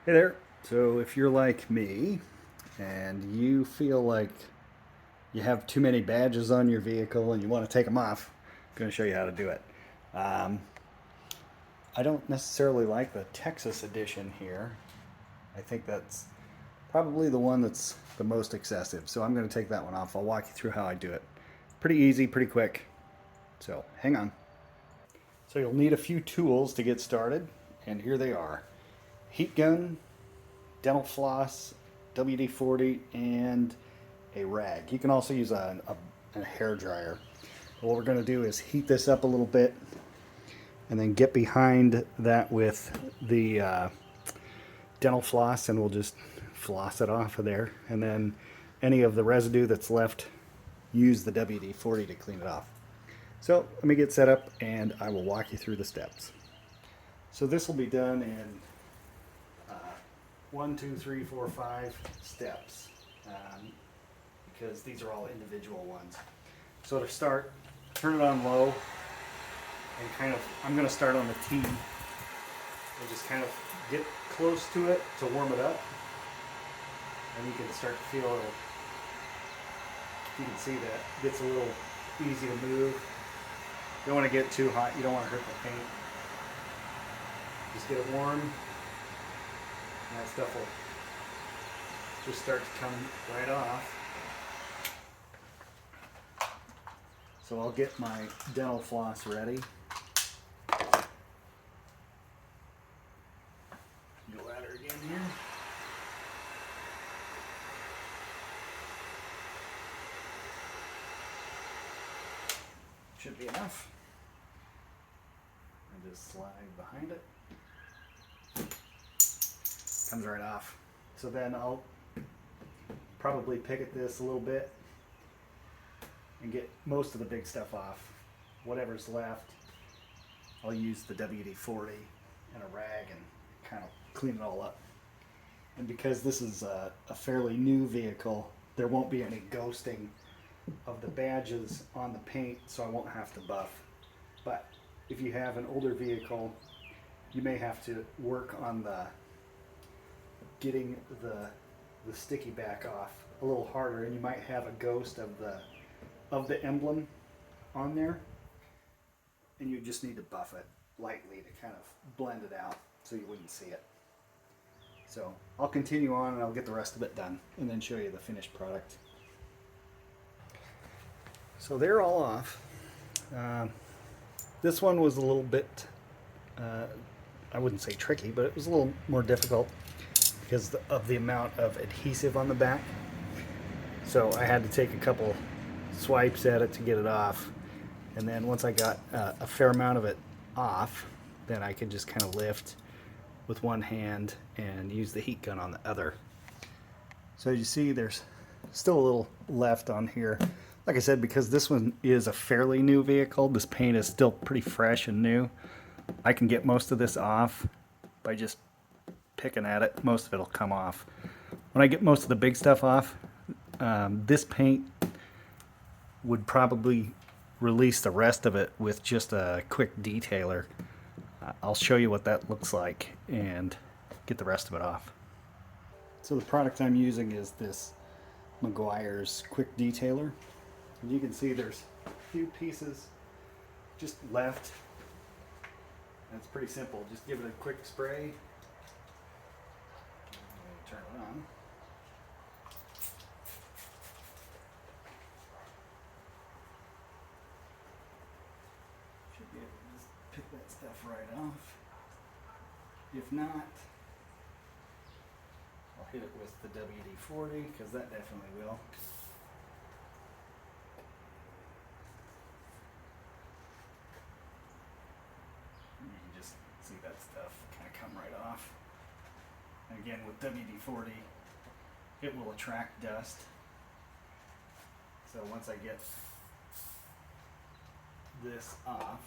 Hey there. So, if you're like me and you feel like you have too many badges on your vehicle and you want to take them off, I'm going to show you how to do it. Um, I don't necessarily like the Texas edition here. I think that's probably the one that's the most excessive. So, I'm going to take that one off. I'll walk you through how I do it. Pretty easy, pretty quick. So, hang on. So, you'll need a few tools to get started, and here they are: heat gun, dental floss, WD-40, and a rag. You can also use a hair dryer. What we're going to do is heat this up a little bit and then get behind that with the dental floss, and we'll just floss it off of there. And then any of the residue that's left, use the WD-40 to clean it off. So let me get set up and I will walk you through the steps. So this will be done in 1, 2, 3, 4, 5 steps, because these are all individual ones. So to start, turn it on low and I'm going to start on the T and just kind of get close to it to warm it up. And you can start to feel it. You can see that it gets a little easy to move. You don't want to get too hot. You don't want to hurt the paint. Just get it warm. And that stuff will just start to come right off. So I'll get my dental floss ready. Go at her again here. Should be enough. And just slide behind it. Comes right off. So then I'll probably pick at this a little bit and get most of the big stuff off. Whatever's left, I'll use the WD-40 and a rag and kind of clean it all up. And because this is a fairly new vehicle, there won't be any ghosting of the badges on the paint, so I won't have to buff. But if you have an older vehicle, you may have to work on the getting the sticky back off a little harder, and you might have a ghost of the emblem on there, and you just need to buff it lightly to kind of blend it out so you wouldn't see it. So I'll continue on and I'll get the rest of it done and then show you the finished product. So they're all off. This one was a little bit, I wouldn't say tricky, but it was a little more difficult because of the amount of adhesive on the back. So I had to take a couple swipes at it to get it off. And then once I got a fair amount of it off, then I could just kind of lift with one hand and use the heat gun on the other. So as you see, there's still a little left on here. Like I said, because this one is a fairly new vehicle, this paint is still pretty fresh and new. I can get most of this off by just picking at it. Most of it will come off. When I get most of the big stuff off, this paint would probably release the rest of it with just a quick detailer. I'll show you what that looks like and get the rest of it off. So the product I'm using is this Meguiar's quick detailer. And you can see there's a few pieces just left. And it's pretty simple. Just give it a quick spray. Turn it on. Should be able to just pick that stuff right off. If not, I'll hit it with the WD-40 because that definitely will. You can just see that stuff kind of come right off. And again, with WD-40, it will attract dust. So once I get this off,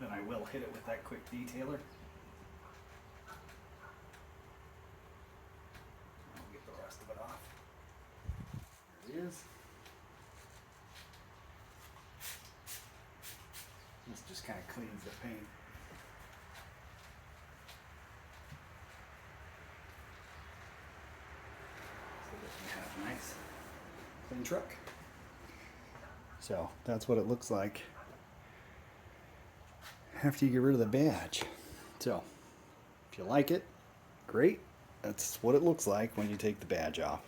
then I will hit it with that quick detailer. I'll get the rest of it off. There it is. This just kind of cleans the paint. clean truck. So that's what it looks like after you get rid of the badge. So if you like it, great. That's what it looks like when you take the badge off.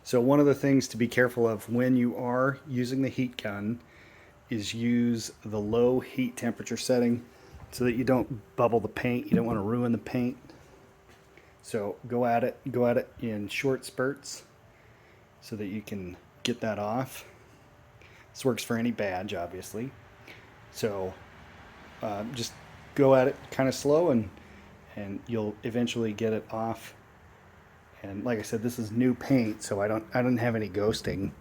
So one of the things to be careful of when you are using the heat gun is use the low heat temperature setting so that you don't bubble the paint. You don't want to ruin the paint. So go at it in short spurts so that you can get that off. This works for any badge, obviously. So just go at it kind of slow, and you'll eventually get it off. And like I said, this is new paint, so I don't have any ghosting,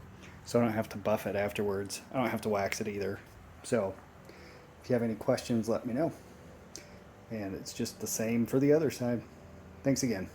so I don't have to buff it afterwards. I don't have to wax it either. So if you have any questions, let me know. And it's just the same for the other side. Thanks again.